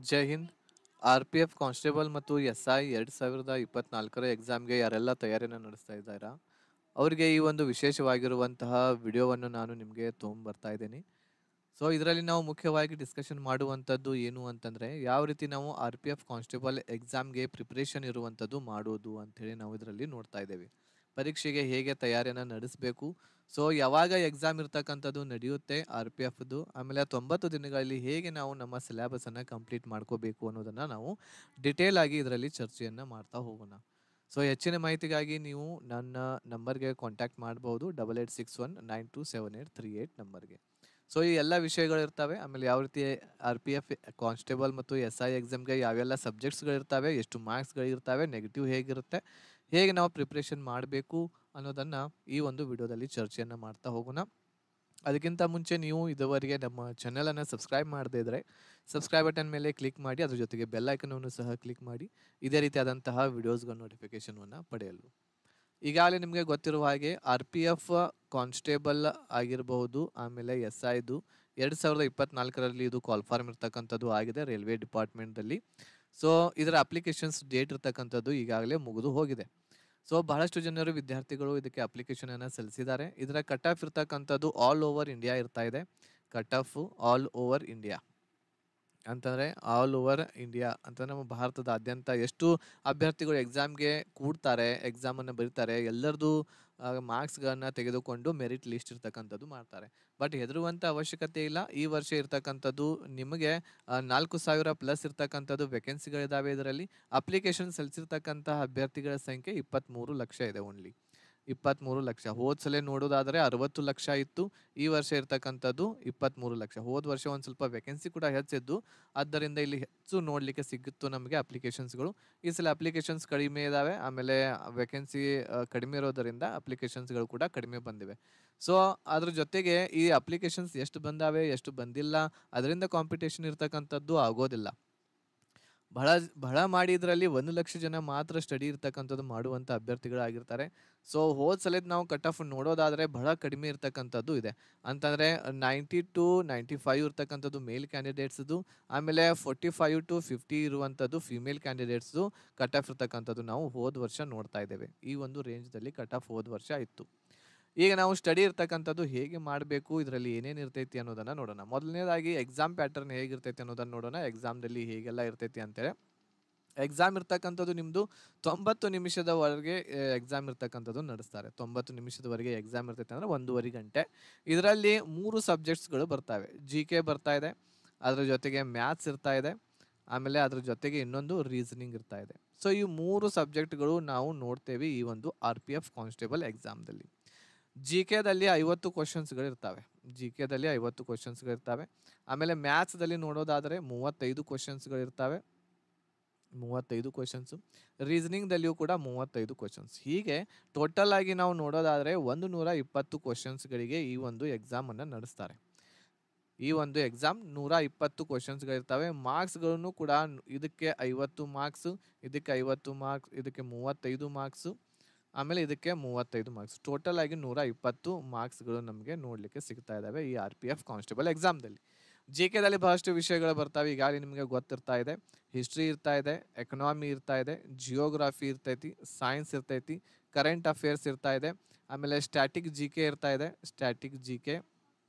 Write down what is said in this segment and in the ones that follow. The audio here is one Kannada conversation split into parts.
ಜೈ ಹಿಂದ್. RPF ಕಾನ್ಸ್ಟೇಬಲ್ ಮತ್ತು SI 2024ರ ಎಕ್ಸಾಮ್ಗೆ ಯಾರೆಲ್ಲ ತಯಾರಿಯನ್ನು ನಡೆಸ್ತಾ ಇದ್ದಾರಾ ಅವರಿಗೆ ಈ ಒಂದು ವಿಶೇಷವಾಗಿರುವಂತಹ ವಿಡಿಯೋವನ್ನು ನಾನು ನಿಮಗೆ ತೊಗೊಂಬರ್ತಾ ಇದ್ದೀನಿ. ಸೊ ಇದರಲ್ಲಿ ನಾವು ಮುಖ್ಯವಾಗಿ ಡಿಸ್ಕಷನ್ ಮಾಡುವಂಥದ್ದು ಏನು ಅಂತಂದರೆ ಯಾವ ರೀತಿ ನಾವು RPF ಕಾನ್ಸ್ಟೇಬಲ್ ಎಕ್ಸಾಮ್ಗೆ ಪ್ರಿಪ್ರೇಷನ್ ಇರುವಂಥದ್ದು ಮಾಡೋದು ಅಂಥೇಳಿ ನಾವು ಇದರಲ್ಲಿ ನೋಡ್ತಾ ಇದ್ದೇವೆ. ಪರೀಕ್ಷೆಗೆ ಹೇಗೆ ತಯಾರಿಯನ್ನು ನಡೆಸಬೇಕು, ಸೊ ಯಾವಾಗ ಎಕ್ಸಾಮ್ ಇರ್ತಕ್ಕಂಥದ್ದು ನಡೆಯುತ್ತೆ RPFದು, ಆಮೇಲೆ 90 ದಿನಗಳಲ್ಲಿ ಹೇಗೆ ನಾವು ನಮ್ಮ ಸಿಲೆಬಸನ್ನು ಕಂಪ್ಲೀಟ್ ಮಾಡ್ಕೋಬೇಕು ಅನ್ನೋದನ್ನು ನಾವು ಡಿಟೇಲ್ ಆಗಿ ಇದರಲ್ಲಿ ಚರ್ಚೆಯನ್ನು ಮಾಡ್ತಾ ಹೋಗೋಣ. ಸೊ ಹೆಚ್ಚಿನ ಮಾಹಿತಿಗಾಗಿ ನೀವು ನನ್ನ ನಂಬರ್ಗೆ ಕಾಂಟ್ಯಾಕ್ಟ್ ಮಾಡ್ಬೋದು 8861927838 ನಂಬರ್ಗೆ. ಸೊ ಈ ಎಲ್ಲ ವಿಷಯಗಳಿರ್ತವೆ. ಆಮೇಲೆ ಯಾವ ರೀತಿ RPF ಕಾನ್ಸ್ಟೇಬಲ್ ಮತ್ತು SI ಎಕ್ಸಾಮ್ಗೆ ಯಾವೆಲ್ಲ ಸಬ್ಜೆಕ್ಟ್ಸ್ಗಳಿರ್ತವೆ, ಎಷ್ಟು ಮಾರ್ಕ್ಸ್ಗಳಿರ್ತವೆ, ನೆಗೆಟಿವ್ ಹೇಗಿರುತ್ತೆ, ಹೇಗೆ ನಾವು ಪ್ರಿಪ್ರೇಷನ್ ಮಾಡಬೇಕು ಅನ್ನೋದನ್ನು ಈ ಒಂದು ವಿಡಿಯೋದಲ್ಲಿ ಚರ್ಚೆಯನ್ನು ಮಾಡ್ತಾ ಹೋಗೋಣ. ಅದಕ್ಕಿಂತ ಮುಂಚೆ ನೀವು ಇದುವರೆಗೆ ನಮ್ಮ ಚಾನಲನ್ನು ಸಬ್ಸ್ಕ್ರೈಬ್ ಮಾಡದೇ ಇದ್ದರೆ ಸಬ್ಸ್ಕ್ರೈಬ್ ಬಟನ್ ಮೇಲೆ ಕ್ಲಿಕ್ ಮಾಡಿ, ಅದ್ರ ಜೊತೆಗೆ ಬೆಲ್ ಐಕನನ್ನು ಸಹ ಕ್ಲಿಕ್ ಮಾಡಿ ಇದೇ ರೀತಿಯಾದಂತಹ ವಿಡಿಯೋಸ್ಗಳ ನೋಟಿಫಿಕೇಷನನ್ನು ಪಡೆಯಲು. ಈಗಾಗಲೇ ನಿಮಗೆ ಗೊತ್ತಿರುವ ಹಾಗೆ RPF ಕಾನ್ಸ್ಟೇಬಲ್ ಆಗಿರಬಹುದು, ಆಮೇಲೆ SIದು 2024ರಲ್ಲಿ ಇದು ಕಾಲ್ ಫಾರ್ಮ್ ಇರ್ತಕ್ಕಂಥದ್ದು ಆಗಿದೆ ರೈಲ್ವೆ ಡಿಪಾರ್ಟ್ಮೆಂಟಲ್ಲಿ. ಸೊ ಇದರ ಅಪ್ಲಿಕೇಶನ್ಸ್ ಡೇಟ್ ಇರ್ತಕ್ಕಂಥದ್ದು ಈಗಾಗಲೇ ಮುಗಿದು ಹೋಗಿದೆ. ಸೊ ಬಹಳಷ್ಟು ಜನರು ವಿದ್ಯಾರ್ಥಿಗಳು ಇದಕ್ಕೆ ಅಪ್ಲಿಕೇಶನನ್ನು ಸಲ್ಲಿಸಿದ್ದಾರೆ. ಇದರ ಕಟ್ ಆಫ್ ಇರ್ತಕ್ಕಂಥದ್ದು ಆಲ್ ಓವರ್ ಇಂಡಿಯಾ ಇರ್ತಾ ಇದೆ. Cut off all over India ಅಂತಂದರೆ ಆಲ್ ಓವರ್ ಇಂಡಿಯಾ ಅಂತ ನಮ್ಮ ಭಾರತದಾದ್ಯಂತ ಎಷ್ಟು ಅಭ್ಯರ್ಥಿಗಳು ಎಕ್ಸಾಮ್ಗೆ ಕೂಡ್ತಾರೆ, ಎಕ್ಸಾಮನ್ನು ಬರೀತಾರೆ, ಎಲ್ಲರದು ಮಾರ್ಕ್ಸ್ಗಳನ್ನು ತೆಗೆದುಕೊಂಡು ಮೆರಿಟ್ ಲಿಸ್ಟ್ ಇರ್ತಕ್ಕಂಥದ್ದು ಮಾಡ್ತಾರೆ. ಬಟ್ ಹೆದರುವಂಥ ಅವಶ್ಯಕತೆ ಇಲ್ಲ. ಈ ವರ್ಷ ಇರ್ತಕ್ಕಂಥದ್ದು ನಿಮಗೆ 4000+ ಇರ್ತಕ್ಕಂಥದ್ದು ವೇಕೆನ್ಸಿಗಳಿದ್ದಾವೆ. ಇದರಲ್ಲಿ ಅಪ್ಲಿಕೇಶನ್ ಸಲ್ಲಿಸಿರ್ತಕ್ಕಂತಹ ಅಭ್ಯರ್ಥಿಗಳ ಸಂಖ್ಯೆ 23 ಲಕ್ಷ ಇದೆ. ಓನ್ಲಿ 23 ಲಕ್ಷ. ಹೋದ ಸಲ ನೋಡೋದಾದರೆ 60 ಲಕ್ಷ ಇತ್ತು. ಈ ವರ್ಷ ಇರ್ತಕ್ಕಂಥದ್ದು 23 ಲಕ್ಷ. ಹೋದ ವರ್ಷ ಒಂದು ಸ್ವಲ್ಪ ವೇಕೆನ್ಸಿ ಕೂಡ ಹೆಚ್ಚಿದ್ದು, ಆದ್ದರಿಂದ ಇಲ್ಲಿ ಹೆಚ್ಚು ನೋಡಲಿಕ್ಕೆ ಸಿಗುತ್ತು ನಮಗೆ ಅಪ್ಲಿಕೇಶನ್ಸ್ಗಳು. ಈ ಸಲ ಅಪ್ಲಿಕೇಶನ್ಸ್ ಕಡಿಮೆ ಇದ್ದಾವೆ, ಆಮೇಲೆ ವೇಕೆನ್ಸಿ ಕಡಿಮೆ ಇರೋದರಿಂದ ಅಪ್ಲಿಕೇಶನ್ಸ್ಗಳು ಕೂಡ ಕಡಿಮೆ ಬಂದಿವೆ. ಸೊ ಅದ್ರ ಜೊತೆಗೆ ಈ ಅಪ್ಲಿಕೇಶನ್ಸ್ ಎಷ್ಟು ಬಂದಾವೆ ಎಷ್ಟು ಬಂದಿಲ್ಲ ಅದರಿಂದ ಕಾಂಪಿಟೇಷನ್ ಇರ್ತಕ್ಕಂಥದ್ದು ಆಗೋದಿಲ್ಲ. ಬಹಳ ಬಹಳ ಮಾಡಿ ಇದರಲ್ಲಿ 1 ಲಕ್ಷ ಜನ ಮಾತ್ರ ಸ್ಟಡಿ ಇರ್ತಕ್ಕಂಥದ್ದು ಮಾಡುವಂಥ ಅಭ್ಯರ್ಥಿಗಳಾಗಿರ್ತಾರೆ. ಸೊ ಹೋದ ಸಲದ ನಾವು ಕಟ್ ಆಫ್ ನೋಡೋದಾದರೆ ಬಹಳ ಕಡಿಮೆ ಇರ್ತಕ್ಕಂಥದ್ದು ಇದೆ. ಅಂತಂದರೆ 90 to 95 ಇರ್ತಕ್ಕಂಥದ್ದು ಮೇಲ್ ಕ್ಯಾಂಡಿಡೇಟ್ಸ್ದು, ಆಮೇಲೆ 45 to 50 ಇರುವಂಥದ್ದು ಫಿಮೇಲ್ ಕ್ಯಾಂಡಿಡೇಟ್ಸ್ದು ಕಟ್ ಆಫ್ ಇರ್ತಕ್ಕಂಥದ್ದು ನಾವು ಹೋದ ವರ್ಷ ನೋಡ್ತಾ ಇದ್ದೇವೆ. ಈ ಒಂದು ರೇಂಜ್ದಲ್ಲಿ ಕಟ್ ಆಫ್ ಹೋದ ವರ್ಷ ಇತ್ತು. ಈಗ ನಾವು ಸ್ಟಡಿ ಇರ್ತಕ್ಕಂಥದ್ದು ಹೇಗೆ ಮಾಡಬೇಕು, ಇದರಲ್ಲಿ ಏನೇನು ಇರ್ತೈತಿ ಅನ್ನೋದನ್ನು ನೋಡೋಣ. ಮೊದಲನೇದಾಗಿ ಎಕ್ಸಾಮ್ ಪ್ಯಾಟರ್ನ್ ಹೇಗಿರ್ತೈತಿ ಅನ್ನೋದನ್ನು ನೋಡೋಣ. ಎಕ್ಸಾಮ್ದಲ್ಲಿ ಹೇಗೆಲ್ಲ ಇರ್ತೈತಿ ಅಂತೇಳಿ. ಎಕ್ಸಾಮ್ ಇರ್ತಕ್ಕಂಥದ್ದು ನಿಮ್ಮದು 90 ನಿಮಿಷದವರೆಗೆ ಎಕ್ಸಾಮ್ ಇರ್ತಕ್ಕಂಥದ್ದು ನಡೆಸ್ತಾರೆ. 90 ನಿಮಿಷದವರೆಗೆ ಎಕ್ಸಾಮ್ ಇರ್ತೈತೆ ಅಂದರೆ 1.5 ಗಂಟೆ. ಇದರಲ್ಲಿ 3 ಸಬ್ಜೆಕ್ಟ್ಸ್ಗಳು ಬರ್ತಾವೆ. GK ಬರ್ತಾ ಇದೆ, ಅದರ ಜೊತೆಗೆ ಮ್ಯಾಥ್ಸ್ ಇರ್ತಾ ಇದೆ, ಆಮೇಲೆ ಅದ್ರ ಜೊತೆಗೆ ಇನ್ನೊಂದು ರೀಸನಿಂಗ್ ಇರ್ತಾ ಇದೆ. ಸೊ ಈ 3 ಸಬ್ಜೆಕ್ಟ್ಗಳು ನಾವು ನೋಡ್ತೇವೆ ಈ ಒಂದು RPF ಕಾನ್ಸ್ಟೇಬಲ್ ಎಕ್ಸಾಮ್ದಲ್ಲಿ. GKದಲ್ಲಿ 50 ಕ್ವಶನ್ಸ್ಗಳಿರ್ತವೆ. GKದಲ್ಲಿ 50 ಕ್ವಶನ್ಸ್ಗಳಿರ್ತವೆ. ಆಮೇಲೆ ಮ್ಯಾಥ್ಸ್ದಲ್ಲಿ ನೋಡೋದಾದರೆ 35 ಕ್ವಶನ್ಸ್ಗಳಿರ್ತವೆ. 35 ಕ್ವಶನ್ಸು. ರೀಸನಿಂಗ್ದಲ್ಲಿಯೂ ಕೂಡ 35 ಕ್ವಶನ್ಸ್. ಹೀಗೆ ಟೋಟಲ್ ಆಗಿ ನಾವು ನೋಡೋದಾದರೆ 120 ಕ್ವಶನ್ಸ್ಗಳಿಗೆ ಈ ಒಂದು ಎಕ್ಸಾಮನ್ನು ನಡೆಸ್ತಾರೆ. ಈ ಒಂದು ಎಕ್ಸಾಮ್ 120 ಕ್ವಶನ್ಸ್ಗಳಿರ್ತವೆ. ಮಾರ್ಕ್ಸ್ಗಳನ್ನು ಕೂಡ ಇದಕ್ಕೆ 50 ಮಾರ್ಕ್ಸು, ಇದಕ್ಕೆ 50 ಮಾರ್ಕ್ಸ್, ಇದಕ್ಕೆ 35 ಮಾರ್ಕ್ಸು, ಆಮೇಲೆ ಇದಕ್ಕೆ 35 ಮಾರ್ಕ್ಸ್. ಟೋಟಲ್ ಆಗಿ 120 ಮಾರ್ಕ್ಸ್ಗಳು ನಮಗೆ ನೋಡಲಿಕ್ಕೆ ಸಿಗ್ತಾ ಇದ್ದಾವೆ ಈ RPF ಕಾನ್ಸ್ಟೇಬಲ್ ಎಕ್ಸಾಮ್ದಲ್ಲಿ. GKದಲ್ಲಿ ಬಹಳಷ್ಟು ವಿಷಯಗಳು ಬರ್ತಾವೆ. ಈಗಾಗಲೇ ನಿಮಗೆ ಗೊತ್ತಿರ್ತಾ ಇದೆ. ಹಿಸ್ಟ್ರಿ ಇರ್ತಾ ಇದೆ, ಎಕನಾಮಿ ಇರ್ತಾ ಇದೆ, ಜಿಯೋಗ್ರಫಿ ಇರ್ತೈತಿ, ಸೈನ್ಸ್ ಇರ್ತೈತಿ, ಕರೆಂಟ್ ಅಫೇರ್ಸ್ ಇರ್ತಾ ಇದೆ, ಆಮೇಲೆ ಸ್ಟ್ಯಾಟಿಕ್ GK ಇರ್ತಾ ಇದೆ, ಸ್ಟ್ಯಾಟಿಕ್ GK.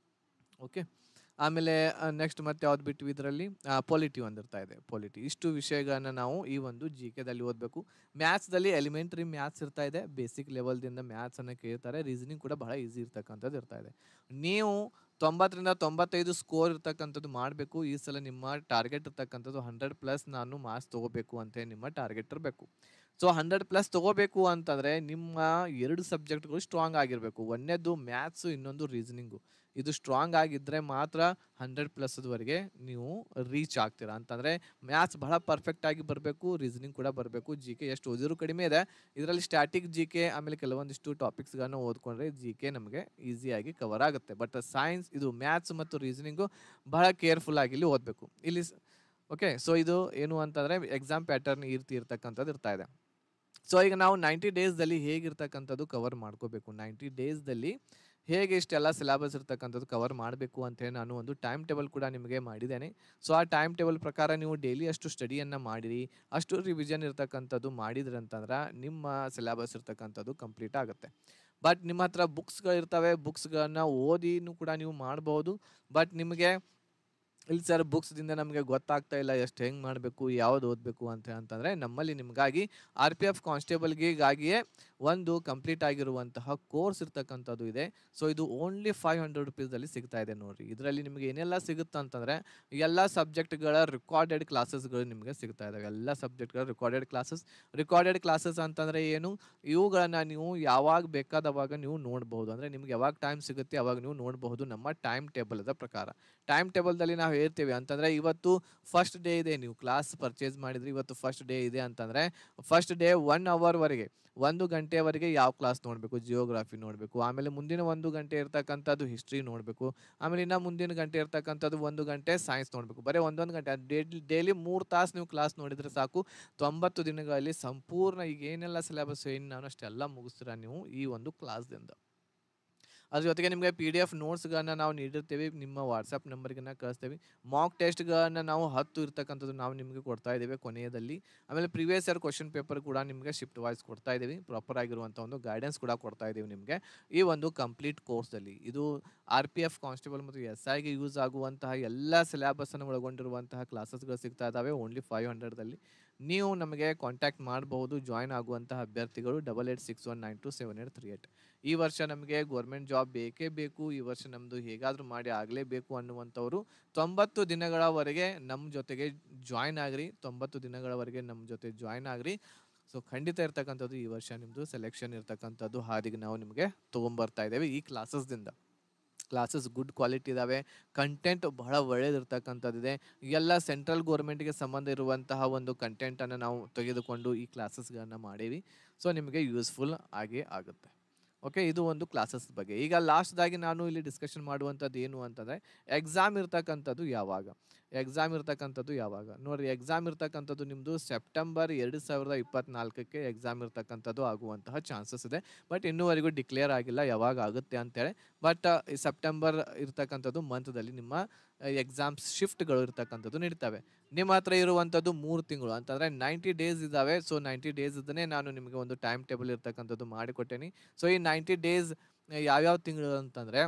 ಓಕೆ, ಆಮೇಲೆ ನೆಕ್ಸ್ಟ್ ಮತ್ತೆ ಯಾವ್ದು ಬಿಟ್ಟು ಇದರಲ್ಲಿ ಪೊಲಿಟಿ ಒಂದಿರ್ತಾ ಇದೆ, ಪೊಲಿಟಿ. ಇಷ್ಟು ವಿಷಯಗಳನ್ನು ನಾವು ಈ ಒಂದು GKದಲ್ಲಿ ಓದಬೇಕು. ಮ್ಯಾಥ್ಸ್ದಲ್ಲಿ ಎಲಿಮೆಂಟ್ರಿ ಮ್ಯಾಥ್ಸ್ ಇರ್ತಾ ಇದೆ, ಬೇಸಿಕ್ ಲೆವೆಲ್ದಿಂದ ಮ್ಯಾಥ್ಸನ್ನು ಕೇಳ್ತಾರೆ. ರೀಸನಿಂಗ್ ಕೂಡ ಬಹಳ ಈಸಿ ಇರ್ತಕ್ಕಂಥದ್ದು ಇರ್ತಾ ಇದೆ. ನೀವು 90ರಿಂದ 95 ಸ್ಕೋರ್ ಇರ್ತಕ್ಕಂಥದ್ದು ಮಾಡಬೇಕು. ಈ ಸಲ ನಿಮ್ಮ ಟಾರ್ಗೆಟ್ ಇರ್ತಕ್ಕಂಥದ್ದು 100+ ನಾನು ಮಾರ್ಕ್ಸ್ ತೊಗೋಬೇಕು ಅಂತೇಳಿ ನಿಮ್ಮ ಟಾರ್ಗೆಟ್ ಇರಬೇಕು. ಸೊ 100+ ತೊಗೋಬೇಕು ಅಂತಂದರೆ ನಿಮ್ಮ 2 ಸಬ್ಜೆಕ್ಟ್ಗಳು ಸ್ಟ್ರಾಂಗ್ ಆಗಿರಬೇಕು. ಒಂದನೇದು ಮ್ಯಾಥ್ಸು, ಇನ್ನೊಂದು ರೀಸನಿಂಗು. ಇದು ಸ್ಟ್ರಾಂಗ್ ಆಗಿದ್ದರೆ ಮಾತ್ರ 100+ವರೆಗೆ ನೀವು ರೀಚ್ ಆಗ್ತೀರಾ. ಅಂತಂದರೆ ಮ್ಯಾಥ್ಸ್ ಬಹಳ ಪರ್ಫೆಕ್ಟಾಗಿ ಬರಬೇಕು, ರೀಸನಿಂಗ್ ಕೂಡ ಬರಬೇಕು. GK ಎಷ್ಟು ಓದಿದ್ರು ಕಡಿಮೆ ಇದೆ. ಇದರಲ್ಲಿ ಸ್ಟ್ಯಾಟಿಕ್ GK ಆಮೇಲೆ ಕೆಲವೊಂದಿಷ್ಟು ಟಾಪಿಕ್ಸ್ಗಳನ್ನು ಓದ್ಕೊಂಡ್ರೆ GK ನಮಗೆ ಈಸಿಯಾಗಿ ಕವರ್ ಆಗುತ್ತೆ. ಬಟ್ ಸೈನ್ಸ್, ಇದು ಮ್ಯಾಥ್ಸ್ ಮತ್ತು ರೀಸನಿಂಗು ಬಹಳ ಕೇರ್ಫುಲ್ ಆಗಿ ಇಲ್ಲಿ ಓದಬೇಕು ಇಲ್ಲಿ. ಓಕೆ, ಸೊ ಇದು ಏನು ಅಂತಂದರೆ ಎಕ್ಸಾಮ್ ಪ್ಯಾಟರ್ನ್ ಈ ರೀತಿ ಇರ್ತಕ್ಕಂಥದ್ದು ಇರ್ತಾ ಇದೆ. ಸೊ ಈಗ ನಾವು 90 ಡೇಸ್ದಲ್ಲಿ ಹೇಗಿರ್ತಕ್ಕಂಥದ್ದು ಕವರ್ ಮಾಡ್ಕೋಬೇಕು, 90 ಡೇಸ್ದಲ್ಲಿ ಹೇಗೆ ಇಷ್ಟೆಲ್ಲ ಸಿಲೆಬಸ್ ಇರ್ತಕ್ಕಂಥದ್ದು ಕವರ್ ಮಾಡಬೇಕು ಅಂತೇಳಿ ನಾನು ಒಂದು ಟೈಮ್ ಟೇಬಲ್ ಕೂಡ ನಿಮಗೆ ಮಾಡಿದ್ದೇನೆ. ಸೊ ಆ ಟೈಮ್ ಟೇಬಲ್ ಪ್ರಕಾರ ನೀವು ಡೈಲಿ ಅಷ್ಟು ಸ್ಟಡಿಯನ್ನು ಮಾಡಿರಿ, ಅಷ್ಟು ರಿವಿಷನ್ ಇರ್ತಕ್ಕಂಥದ್ದು ಮಾಡಿದ್ರಿ ಅಂತಂದ್ರೆ ನಿಮ್ಮ ಸಿಲೆಬಸ್ ಇರ್ತಕ್ಕಂಥದ್ದು ಕಂಪ್ಲೀಟ್ ಆಗುತ್ತೆ. ಬಟ್ ನಿಮ್ಮ ಹತ್ರ ಬುಕ್ಸ್ಗಳಿರ್ತವೆ, ಬುಕ್ಸ್ಗಳನ್ನ ಓದಿನೂ ಕೂಡ ನೀವು ಮಾಡ್ಬೋದು. ಬಟ್ ನಿಮಗೆ ಇಲ್ಲಿ ಸರ್ ಬುಕ್ಸ್ದಿಂದ ನಮಗೆ ಗೊತ್ತಾಗ್ತಾ ಇಲ್ಲ ಎಷ್ಟು ಹೆಂಗೆ ಮಾಡಬೇಕು, ಯಾವ್ದು ಓದಬೇಕು ಅಂತಂದರೆ ನಮ್ಮಲ್ಲಿ ನಿಮಗಾಗಿ ಆರ್ ಪಿ ಎಫ್ ಕಾನ್ಸ್ಟೇಬಲ್ಗಾಗಿಯೇ ಒಂದು ಕಂಪ್ಲೀಟ್ ಆಗಿರುವಂತಹ ಕೋರ್ಸ್ ಇರ್ತಕ್ಕಂಥದ್ದು ಇದೆ. ಸೊ ಇದು ಓನ್ಲಿ 500 ರುಪೀಸಲ್ಲಿ ಸಿಗ್ತಾ ಇದೆ ನೋಡಿರಿ. ಇದರಲ್ಲಿ ನಿಮಗೆ ಏನೆಲ್ಲ ಸಿಗುತ್ತೆ ಅಂತಂದರೆ ಎಲ್ಲ ಸಬ್ಜೆಕ್ಟ್ಗಳ ರಿಕಾರ್ಡೆಡ್ ಕ್ಲಾಸಸ್ಗಳು ನಿಮಗೆ ಸಿಗ್ತಾ ಇದ್ದಾವೆ. ಎಲ್ಲ ಸಬ್ಜೆಕ್ಟ್ಗಳ ರಿಕಾರ್ಡೆಡ್ ಕ್ಲಾಸಸ್ ಅಂತಂದರೆ ಏನು, ಇವುಗಳನ್ನು ನೀವು ಯಾವಾಗ ಬೇಕಾದವಾಗ ನೀವು ನೋಡ್ಬೋದು. ಅಂದರೆ ನಿಮ್ಗೆ ಯಾವಾಗ ಟೈಮ್ ಸಿಗುತ್ತೆ ಅವಾಗ ನೀವು ನೋಡಬಹುದು ನಮ್ಮ ಟೈಮ್ ಟೇಬಲ್ದ ಪ್ರಕಾರ. ಟೈಮ್ ಟೇಬಲ್ದಲ್ಲಿ ನಾವು ಹೇಳ್ತೇವೆ ಅಂತಂದರೆ ಇವತ್ತು ಫಸ್ಟ್ ಡೇ ಇದೆ, ನೀವು ಕ್ಲಾಸ್ ಪರ್ಚೇಸ್ ಮಾಡಿದ್ರಿ, ಇವತ್ತು ಫಸ್ಟ್ ಡೇ ಇದೆ ಅಂತಂದರೆ ಫಸ್ಟ್ ಡೇ 1 ಅವರ್ವರೆಗೆ 1 ಗಂಟೆವರೆಗೆ ಯಾವ ಕ್ಲಾಸ್ ನೋಡಬೇಕು, ಜಿಯೋಗ್ರಫಿ ನೋಡಬೇಕು. ಆಮೇಲೆ ಮುಂದಿನ 1 ಗಂಟೆ ಇರ್ತಕ್ಕಂಥದ್ದು ಹಿಸ್ಟ್ರಿ ನೋಡಬೇಕು. ಆಮೇಲೆ ಇನ್ನು ಮುಂದಿನ ಗಂಟೆ ಇರ್ತಕ್ಕಂಥದ್ದು 1 ಗಂಟೆ ಸೈನ್ಸ್ ನೋಡಬೇಕು. ಬರೀ ಒಂದೊಂದು ಗಂಟೆ ಡೈಲಿ 3 ತಾಸು ನೀವು ಕ್ಲಾಸ್ ನೋಡಿದರೆ ಸಾಕು. 90 ದಿನಗಳಲ್ಲಿ ಸಂಪೂರ್ಣ ಈಗ ಏನೆಲ್ಲ ಸಿಲೆಬಸ್ ಏನು ನಾನು ಅಷ್ಟೆಲ್ಲ ಮುಗಿಸ್ತೀರ ನೀವು ಈ ಒಂದು ಕ್ಲಾಸ್ದಿಂದ. ಅದ್ರ ಜೊತೆಗೆ ನಿಮಗೆ PDF ನೋಟ್ಸ್ಗಳನ್ನ ನಾವು ನೀಡಿರ್ತೀವಿ, ನಿಮ್ಮ ವಾಟ್ಸಪ್ ನಂಬರ್ಗೆ ಕಳಿಸ್ತೀವಿ. ಮಾಕ್ ಟೆಸ್ಟ್ಗಳನ್ನ ನಾವು 10 ಇರ್ತಕ್ಕಂಥದ್ದು ನಾವು ನಿಮಗೆ ಕೊಡ್ತಾ ಇದ್ದೇವೆ ಕೊನೆಯದಲ್ಲಿ. ಆಮೇಲೆ ಪ್ರಿವಿಯಸ್ ಇಯರ್ ಕ್ವಶನ್ ಪೇಪರ್ ಕೂಡ ನಿಮಗೆ ಶಿಫ್ಟ್ ವೈಸ್ ಕೊಡ್ತಾ ಇದ್ದೀವಿ. ಪ್ರಾಪರ್ ಆಗಿರುವಂಥ ಒಂದು ಗೈಡೆನ್ಸ್ ಕೂಡ ಕೊಡ್ತಾ ಇದ್ದೀವಿ ನಿಮಗೆ ಈ ಒಂದು ಕಂಪ್ಲೀಟ್ ಕೋರ್ಸಲ್ಲಿ. ಇದು RPF ಕಾನ್ಸ್ಟೇಬಲ್ ಮತ್ತು SIಗೆ ಯೂಸ್ ಆಗುವಂತಹ ಎಲ್ಲ ಸಿಲೆಬಸ್ಸನ್ನು ಒಳಗೊಂಡಿರುವಂತಹ ಕ್ಲಾಸಸ್ಗಳು ಸಿಗ್ತಾ ಇದ್ದಾವೆ ಓನ್ಲಿ 500ದಲ್ಲಿ. ನೀವು ನಮಗೆ ಕಾಂಟ್ಯಾಕ್ಟ್ ಮಾಡಬಹುದು ಜಾಯ್ನ್ ಆಗುವಂತಹ ಅಭ್ಯರ್ಥಿಗಳು 8861927838. ಈ ವರ್ಷ ನಮಗೆ ಗೌರ್ಮೆಂಟ್ ಜಾಬ್ ಬೇಕೇ ಬೇಕು, ಈ ವರ್ಷ ನಮ್ಮದು ಹೇಗಾದರೂ ಮಾಡಿ ಆಗಲೇಬೇಕು ಅನ್ನುವಂಥವ್ರು 90 ದಿನಗಳವರೆಗೆ ನಮ್ಮ ಜೊತೆಗೆ ಜಾಯ್ನ್ ಆಗ್ರಿ. 90 ದಿನಗಳವರೆಗೆ ನಮ್ಮ ಜೊತೆ ಜಾಯ್ನ್ ಆಗ್ರಿ. ಸೊ ಖಂಡಿತ ಇರ್ತಕ್ಕಂಥದ್ದು ಈ ವರ್ಷ ನಿಮ್ಮದು ಸೆಲೆಕ್ಷನ್ ಇರ್ತಕ್ಕಂಥದ್ದು ಹಾದಿಗೆ ನಾವು ನಿಮಗೆ ತೊಗೊಂಬರ್ತಾ ಇದ್ದೇವೆ ಈ ಕ್ಲಾಸಸ್ದಿಂದ. ಕ್ಲಾಸಸ್ ಗುಡ್ ಕ್ವಾಲಿಟಿ ಇದ್ದಾವೆ, ಕಂಟೆಂಟ್ ಬಹಳ ಒಳ್ಳೆಯದಿರ್ತಕ್ಕಂಥದ್ದಿದೆ. ಎಲ್ಲ ಸೆಂಟ್ರಲ್ ಗೋರ್ಮೆಂಟ್ಗೆ ಸಂಬಂಧ ಇರುವಂತಹ ಒಂದು ಕಂಟೆಂಟನ್ನು ನಾವು ತೆಗೆದುಕೊಂಡು ಈ ಕ್ಲಾಸಸ್ಗಳನ್ನು ಮಾಡೀವಿ. ಸೊ ನಿಮಗೆ ಯೂಸ್ಫುಲ್ ಆಗೇ ಆಗುತ್ತೆ. ಓಕೆ, ಇದು ಒಂದು ಕ್ಲಾಸಸ್ ಬಗ್ಗೆ. ಈಗ ಲಾಸ್ಟ್ದಾಗಿ ನಾನು ಇಲ್ಲಿ ಡಿಸ್ಕಷನ್ ಮಾಡುವಂಥದ್ದು ಏನು ಅಂತಂದರೆ ಎಕ್ಸಾಮ್ ಇರ್ತಕ್ಕಂಥದ್ದು ಯಾವಾಗ ನೋಡಿರಿ. ಎಕ್ಸಾಮ್ ಇರ್ತಕ್ಕಂಥದ್ದು ನಿಮ್ಮದು ಸೆಪ್ಟೆಂಬರ್ 2024ಕ್ಕೆ ಎಕ್ಸಾಮ್ ಇರ್ತಕ್ಕಂಥದ್ದು ಆಗುವಂತಹ ಚಾನ್ಸಸ್ ಇದೆ. ಬಟ್ ಇನ್ನೂವರೆಗೂ ಡಿಕ್ಲೇರ್ ಆಗಿಲ್ಲ ಯಾವಾಗ ಆಗುತ್ತೆ ಅಂತೇಳಿ. ಬಟ್ ಸೆಪ್ಟೆಂಬರ್ ಇರ್ತಕ್ಕಂಥದ್ದು ಮಂತ್ದಲ್ಲಿ ನಿಮ್ಮ ಎಕ್ಸಾಮ್ಸ್ ಶಿಫ್ಟ್ಗಳು ಇರ್ತಕ್ಕಂಥದ್ದು ನಡೀತವೆ. ನಿಮ್ಮ ಹತ್ರ ಇರುವಂಥದ್ದು 3 ತಿಂಗಳು ಅಂತಂದರೆ 90 ಡೇಸ್ ಇದ್ದಾವೆ. ಸೊ 90 ಡೇಸ್ ಇದ್ದನೇ ನಾನು ನಿಮಗೆ ಒಂದು ಟೈಮ್ ಟೇಬಲ್ ಇರ್ತಕ್ಕಂಥದ್ದು ಮಾಡಿಕೊಟ್ಟೇನಿ. ಸೊ ಈ 90 ಡೇಸ್ ಯಾವ್ಯಾವ ತಿಂಗಳು ಅಂತಂದರೆ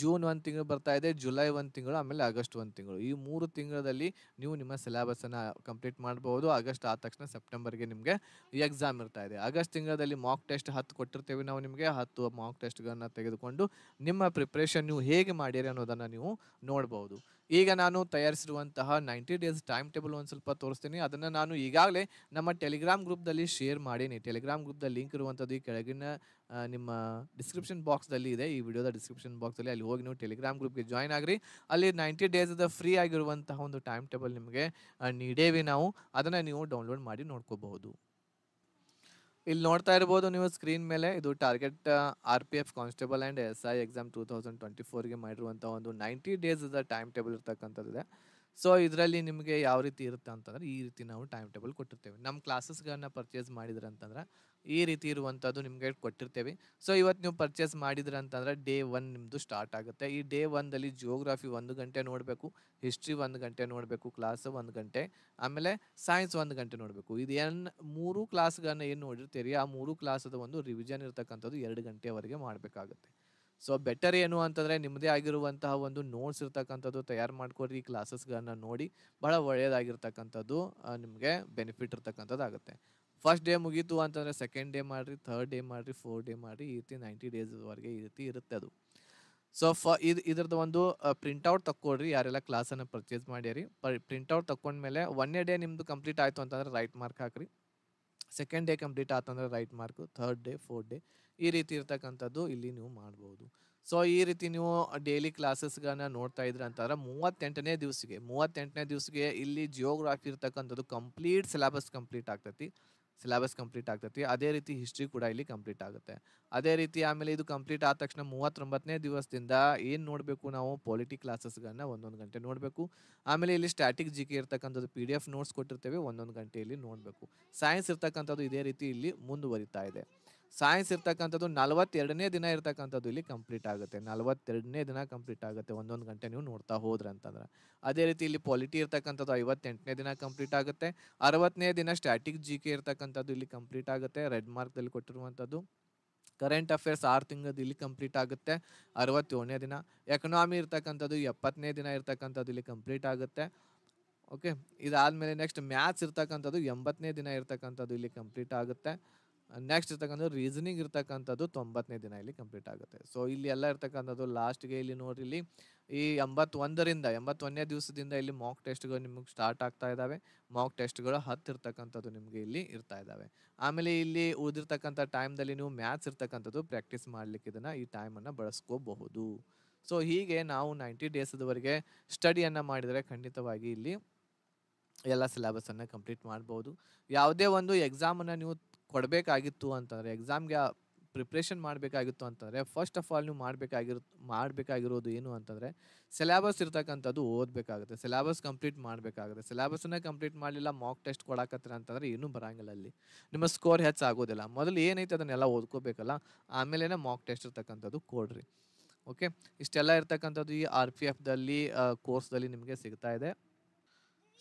ಜೂನ್ 1 ತಿಂಗಳು ಬರ್ತಾ ಇದೆ, ಜುಲೈ 1 ತಿಂಗಳು, ಆಮೇಲೆ ಆಗಸ್ಟ್ 1 ತಿಂಗಳು. ಈ 3 ತಿಂಗಳಲ್ಲಿ ನೀವು ನಿಮ್ಮ ಸಿಲೆಬಸ್ಸನ್ನು ಕಂಪ್ಲೀಟ್ ಮಾಡ್ಬೋದು. ಆಗಸ್ಟ್ ಆದ ತಕ್ಷಣ ಸೆಪ್ಟೆಂಬರ್ಗೆ ನಿಮಗೆ ಎಕ್ಸಾಮ್ ಇರ್ತಾ ಇದೆ. ಆಗಸ್ಟ್ ತಿಂಗಳಲ್ಲಿ ಮಾಕ್ ಟೆಸ್ಟ್ 10 ಕೊಟ್ಟಿರ್ತೇವೆ ನಾವು ನಿಮಗೆ. 10 ಮಾಕ್ ಟೆಸ್ಟ್ಗಳನ್ನು ತೆಗೆದುಕೊಂಡು ನಿಮ್ಮ ಪ್ರಿಪ್ರೇಷನ್ ನೀವು ಹೇಗೆ ಮಾಡಿರಿ ಅನ್ನೋದನ್ನು ನೀವು ನೋಡ್ಬೋದು. ಈಗ ನಾನು ತಯಾರಿಸಿರುವಂತಹ 90 ಡೇಸ್ ಟೈಮ್ ಟೇಬಲ್ ಒಂದು ಸ್ವಲ್ಪ ತೋರಿಸ್ತೀನಿ. ಅದನ್ನು ನಾನು ಈಗಾಗಲೇ ನಮ್ಮ ಟೆಲಿಗ್ರಾಮ್ ಗ್ರೂಪ್ದಲ್ಲಿ ಶೇರ್ ಮಾಡೀನಿ. ಟೆಲಿಗ್ರಾಮ್ ಗ್ರೂಪ್ದ ಲಿಂಕ್ ಇರುವಂಥದ್ದು ಈ ಕೆಳಗಿನ ನಿಮ್ಮ ಡಿಸ್ಕ್ರಿಪ್ಷನ್ ಬಾಕ್ಸ್ದಲ್ಲಿ ಇದೆ, ಈ ವಿಡಿಯೋದ ಡಿಸ್ಕ್ರಿಪ್ಷನ್ ಬಾಕ್ಸಲ್ಲಿ. ಅಲ್ಲಿ ಹೋಗಿ ನೀವು ಟೆಲಿಗ್ರಾಮ್ ಗ್ರೂಪ್ಗೆ ಜಾಯ್ನ್ ಆಗ್ರಿ. ಅಲ್ಲಿ 90 ಡೇಸ್ದ ಫ್ರೀ ಆಗಿರುವಂತಹ ಒಂದು ಟೈಮ್ ಟೇಬಲ್ ನಿಮಗೆ ನೀಡೇವಿ ನಾವು. ಅದನ್ನು ನೀವು ಡೌನ್ಲೋಡ್ ಮಾಡಿ ನೋಡ್ಕೋಬಹುದು. ಇಲ್ಲಿ ನೋಡ್ತಾ ಇರ್ಬೋದು ನೀವು ಸ್ಕ್ರೀನ್ ಮೇಲೆ, ಇದು target RPF constable and SI exam 2024ಗೆ ಮಾಡಿರುವಂಥ ಒಂದು 90 ಡೇಸ್ದ ಟೈಮ್ ಟೇಬಲ್ ಇರ್ತಕ್ಕಂಥದ್ದಿದೆ. ಸೊ ಇದರಲ್ಲಿ ನಿಮಗೆ ಯಾವ ರೀತಿ ಇರುತ್ತೆ ಅಂತಂದರೆ ಈ ರೀತಿ ನಾವು ಟೈಮ್ ಟೇಬಲ್ ಕೊಟ್ಟಿರ್ತೇವೆ. ನಮ್ಮ ಕ್ಲಾಸಸ್ಗಳನ್ನ ಪರ್ಚೇಸ್ ಮಾಡಿದ್ರೆ ಅಂತಂದ್ರೆ ಈ ರೀತಿ ಇರುವಂಥದ್ದು ನಿಮಗೆ ಕೊಟ್ಟಿರ್ತೇವೆ. ಸೊ ಇವತ್ತು ನೀವು ಪರ್ಚೇಸ್ ಮಾಡಿದ್ರೆ ಅಂತಂದರೆ ಡೇ 1 ನಿಮ್ಮದು ಸ್ಟಾರ್ಟ್ ಆಗುತ್ತೆ. ಈ ಡೇ 1ದಲ್ಲಿ ಜಿಯೋಗ್ರಫಿ 1 ಗಂಟೆ ನೋಡಬೇಕು, ಹಿಸ್ಟ್ರಿ 1 ಗಂಟೆ ನೋಡಬೇಕು, ಕ್ಲಾಸ್ 1 ಗಂಟೆ, ಆಮೇಲೆ ಸೈನ್ಸ್ 1 ಗಂಟೆ ನೋಡಬೇಕು. ಇದು 3 ಕ್ಲಾಸ್ಗಳನ್ನ ಏನು ನೋಡಿರ್ತೀರಿ ಆ 3 ಕ್ಲಾಸದ ಒಂದು ರಿವಿಷನ್ ಇರ್ತಕ್ಕಂಥದ್ದು 2 ಗಂಟೆವರೆಗೆ ಮಾಡಬೇಕಾಗುತ್ತೆ. ಸೊ ಬೆಟರ್ ಏನು ಅಂತಂದರೆ ನಿಮ್ಮದೇ ಆಗಿರುವಂತಹ ಒಂದು ನೋಟ್ಸ್ ಇರ್ತಕ್ಕಂಥದ್ದು ತಯಾರು ಮಾಡ್ಕೊಡ್ರಿ. ಈ ಕ್ಲಾಸಸ್ಗಳನ್ನ ನೋಡಿ ಭಾಳ ಒಳ್ಳೆಯದಾಗಿರ್ತಕ್ಕಂಥದ್ದು ನಿಮಗೆ ಬೆನಿಫಿಟ್ ಇರ್ತಕ್ಕಂಥದ್ದು ಆಗುತ್ತೆ. ಫಸ್ಟ್ ಡೇ ಮುಗೀತು ಅಂತಂದರೆ ಸೆಕೆಂಡ್ ಡೇ ಮಾಡಿರಿ, ಥರ್ಡ್ ಡೇ ಮಾಡಿರಿ, 4th ಡೇ ಮಾಡಿರಿ. ಈ ರೀತಿ 90 ಡೇಸ್ವರೆಗೆ ಈ ರೀತಿ ಇರುತ್ತೆ ಅದು. ಸೊ ಇದ್ರದ್ದು ಒಂದು ಪ್ರಿಂಟೌಟ್ ತಕ್ಕೊಳ್ರಿ ಯಾರೆಲ್ಲ ಕ್ಲಾಸನ್ನು ಪರ್ಚೇಸ್ ಮಾಡ್ಯಾರಿ. ಪ್ರಿಂಟೌಟ್ ತಗೊಂಡ್ಮೇಲೆ 1ನೇ ಡೇ ನಿಮ್ಮದು ಕಂಪ್ಲೀಟ್ ಆಯಿತು ಅಂತಂದರೆ ರೈಟ್ ಮಾರ್ಕ್ ಹಾಕ್ರಿ. ಸೆಕೆಂಡ್ ಡೇ ಕಂಪ್ಲೀಟ್ ಆತಂದ್ರೆ right mark, third day, 4th day ಈ ರೀತಿ ಇರ್ತಕ್ಕಂಥದ್ದು ಇಲ್ಲಿ ನೀವು ಮಾಡ್ಬೋದು. ಸೊ ಈ ರೀತಿ ನೀವು ಡೈಲಿ ಕ್ಲಾಸಸ್ಗಳನ್ನ ನೋಡ್ತಾ ಇದ್ರಿ ಅಂತಂದ್ರೆ 38ನೇ ದಿವಸಕ್ಕೆ ಇಲ್ಲಿ ಜಿಯೋಗ್ರಫಿ ಇರ್ತಕ್ಕಂಥದ್ದು ಕಂಪ್ಲೀಟ್ ಸಿಲೆಬಸ್ ಕಂಪ್ಲೀಟ್ ಆಗ್ತೈತಿ. ಅದೇ ರೀತಿ ಹಿಸ್ಟ್ರಿ ಕೂಡ ಇಲ್ಲಿ ಕಂಪ್ಲೀಟ್ ಆಗುತ್ತೆ. ಅದೇ ರೀತಿ ಆಮೇಲೆ ಇದು ಕಂಪ್ಲೀಟ್ ಆದ ತಕ್ಷಣ 39ನೇ ದಿವಸದಿಂದ ಏನು ನೋಡಬೇಕು ನಾವು ಪೊಲಿಟಿ ಕ್ಲಾಸಸ್ಗಳನ್ನ 1 ಗಂಟೆ ನೋಡಬೇಕು. ಆಮೇಲೆ ಇಲ್ಲಿ ಸ್ಟ್ಯಾಟಿಕ್ GK ಇರ್ತಕ್ಕಂಥದ್ದು PDF ನೋಟ್ಸ್ ಕೊಟ್ಟಿರ್ತೇವೆ 1 ಗಂಟೆಯಲ್ಲಿ ನೋಡಬೇಕು. ಸೈನ್ಸ್ ಇರ್ತಕ್ಕಂಥದ್ದು ಇದೇ ರೀತಿ ಇಲ್ಲಿ ಮುಂದುವರಿತಾ ಇದೆ. ಸೈನ್ಸ್ ಇರ್ತಕ್ಕಂಥದ್ದು 42ನೇ ದಿನ ಇರ್ತಕ್ಕಂಥದ್ದು ಇಲ್ಲಿ ಕಂಪ್ಲೀಟ್ ಆಗುತ್ತೆ. 42ನೇ ದಿನ ಕಂಪ್ಲೀಟ್ ಆಗುತ್ತೆ. ಒಂದೊಂದು ಗಂಟೆ ನೀವು ನೋಡ್ತಾ ಹೋದ್ರೆ ಅಂತಂದ್ರೆ. ಅದೇ ರೀತಿ ಇಲ್ಲಿ ಪಾಲಿಟಿ ಇರ್ತಕ್ಕಂಥದ್ದು 58ನೇ ದಿನ ಕಂಪ್ಲೀಟ್ ಆಗುತ್ತೆ. 60ನೇ ದಿನ ಸ್ಟ್ಯಾಟಿಕ್ ಜಿಕೆ ಇರ್ತಕ್ಕಂಥದ್ದು ಇಲ್ಲಿ ಕಂಪ್ಲೀಟ್ ಆಗುತ್ತೆ. ರೆಡ್ ಮಾರ್ಕ್ದಲ್ಲಿ ಕೊಟ್ಟಿರುವಂಥದ್ದು. ಕರೆಂಟ್ ಅಫೇರ್ಸ್ 6 ತಿಂಗಳದ್ದು ಇಲ್ಲಿ ಕಂಪ್ಲೀಟ್ ಆಗುತ್ತೆ. 67ನೇ ದಿನ. ಎಕನಾಮಿ ಇರ್ತಕ್ಕಂಥದ್ದು 70ನೇ ದಿನ ಇರ್ತಕ್ಕಂಥದ್ದು ಇಲ್ಲಿ ಕಂಪ್ಲೀಟ್ ಆಗುತ್ತೆ. ಓಕೆ, ಇದಾದ್ಮೇಲೆ ನೆಕ್ಸ್ಟ್ ಮ್ಯಾಥ್ಸ್ ಇರ್ತಕ್ಕಂಥದ್ದು 80ನೇ ದಿನ ಇರ್ತಕ್ಕಂಥದ್ದು ಇಲ್ಲಿ ಕಂಪ್ಲೀಟ್ ಆಗುತ್ತೆ. ನೆಕ್ಸ್ಟ್ ಇರ್ತಕ್ಕಂಥದ್ದು ರೀಸನಿಂಗ್ ಇರ್ತಕ್ಕಂಥದ್ದು 90ನೇ ದಿನ ಇಲ್ಲಿ ಕಂಪ್ಲೀಟ್ ಆಗುತ್ತೆ. ಸೊ ಇಲ್ಲಿ ಎಲ್ಲ ಇರ್ತಕ್ಕಂಥದ್ದು ಲಾಸ್ಟ್ಗೆ ಇಲ್ಲಿ ನೋಡ್ರಿ, ಇಲ್ಲಿ ಈ 81ನೇ ದಿವಸದಿಂದ ಇಲ್ಲಿ ಮಾಕ್ ಟೆಸ್ಟ್ಗಳು ನಿಮಗೆ ಸ್ಟಾರ್ಟ್ ಆಗ್ತಾ ಇದ್ದಾವೆ. ಮಾಕ್ ಟೆಸ್ಟ್ಗಳು 10 ಇರ್ತಕ್ಕಂಥದ್ದು ನಿಮಗೆ ಇಲ್ಲಿ ಇರ್ತಾ ಇದ್ದಾವೆ. ಆಮೇಲೆ ಇಲ್ಲಿ ಉಳಿದಿರ್ತಕ್ಕಂಥ ಟೈಮ್ದಲ್ಲಿ ನೀವು ಮ್ಯಾಥ್ಸ್ ಇರ್ತಕ್ಕಂಥದ್ದು ಪ್ರಾಕ್ಟೀಸ್ ಮಾಡ್ಲಿಕ್ಕೆ ಈ ಟೈಮನ್ನು ಬಳಸ್ಕೋಬಹುದು. ಸೊ ಹೀಗೆ ನಾವು 90 ಡೇಸ್ವರೆಗೆ ಸ್ಟಡಿಯನ್ನು ಮಾಡಿದರೆ ಖಂಡಿತವಾಗಿ ಇಲ್ಲಿ ಎಲ್ಲ ಸಿಲೆಬಸನ್ನು ಕಂಪ್ಲೀಟ್ ಮಾಡ್ಬೋದು. ಯಾವುದೇ ಒಂದು ಎಕ್ಸಾಮನ್ನು ನೀವು ಕೊಡಬೇಕಾಗಿತ್ತು ಅಂತಂದರೆ, ಎಕ್ಸಾಮ್ಗೆ ಪ್ರಿಪ್ರೇಷನ್ ಮಾಡಬೇಕಾಗಿತ್ತು ಅಂತಂದರೆ, ಫಸ್ಟ್ ಆಫ್ ಆಲ್ ನೀವು ಮಾಡಬೇಕಾಗಿರೋದು ಏನು ಅಂತಂದರೆ, ಸಿಲೆಬಸ್ ಇರ್ತಕ್ಕಂಥದ್ದು ಓದಬೇಕಾಗುತ್ತೆ. ಸಿಲೆಬಸ್ ಕಂಪ್ಲೀಟ್ ಮಾಡಬೇಕಾಗುತ್ತೆ. ಸಿಲೆಬಸನ್ನು ಕಂಪ್ಲೀಟ್ ಮಾಡಲಿಲ್ಲ, ಮಾಕ್ ಟೆಸ್ಟ್ ಕೊಡಕತ್ತೀರ ಅಂತಂದರೆ ಏನೂ ಬರೋಂಗಿಲ್ಲ. ಅಲ್ಲಿ ನಿಮ್ಮ ಸ್ಕೋರ್ ಹೆಚ್ಚಾಗೋದಿಲ್ಲ. ಮೊದಲು ಏನೈತೆ ಅದನ್ನೆಲ್ಲ ಓದ್ಕೋಬೇಕಲ್ಲ, ಆಮೇಲೆ ಮಾಕ್ ಟೆಸ್ಟ್ ಇರ್ತಕ್ಕಂಥದ್ದು ಕೊಡ್ರಿ. ಓಕೆ, ಇಷ್ಟೆಲ್ಲ ಇರ್ತಕ್ಕಂಥದ್ದು ಈ RPFದಲ್ಲಿ ಕೋರ್ಸ್ದಲ್ಲಿ ನಿಮಗೆ ಸಿಗ್ತಾ ಇದೆ.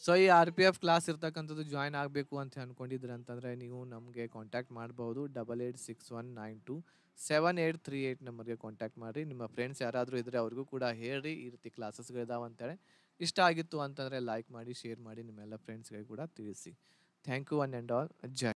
ಸೊ ಈ RPF ಕ್ಲಾಸ್ ಇರ್ತಕ್ಕಂಥದ್ದು ಜಾಯ್ನ್ ಆಗಬೇಕು ಅಂತ ಅಂದ್ಕೊಂಡಿದ್ರೆ ಅಂತಂದರೆ ನೀವು ನಮಗೆ ಕಾಂಟ್ಯಾಕ್ಟ್ ಮಾಡ್ಬೋದು. 8861927838 ನಂಬರ್ಗೆ ಕಾಂಟ್ಯಾಕ್ಟ್ ಮಾಡಿರಿ. ನಿಮ್ಮ ಫ್ರೆಂಡ್ಸ್ ಯಾರಾದರೂ ಇದ್ದರೆ ಅವ್ರಿಗೂ ಕೂಡ ಹೇಳ್ರಿ ಈ ರೀತಿ ಕ್ಲಾಸಸ್ಗಳಿದಾವೆ ಅಂತೇಳಿ. ಇಷ್ಟ ಆಗಿತ್ತು ಅಂತಂದರೆ ಲೈಕ್ ಮಾಡಿ, ಶೇರ್ ಮಾಡಿ, ನಿಮ್ಮೆಲ್ಲ ಫ್ರೆಂಡ್ಸ್ಗಳಿಗೆ ಕೂಡ ತಿಳಿಸಿ. Thank you one and all. Jai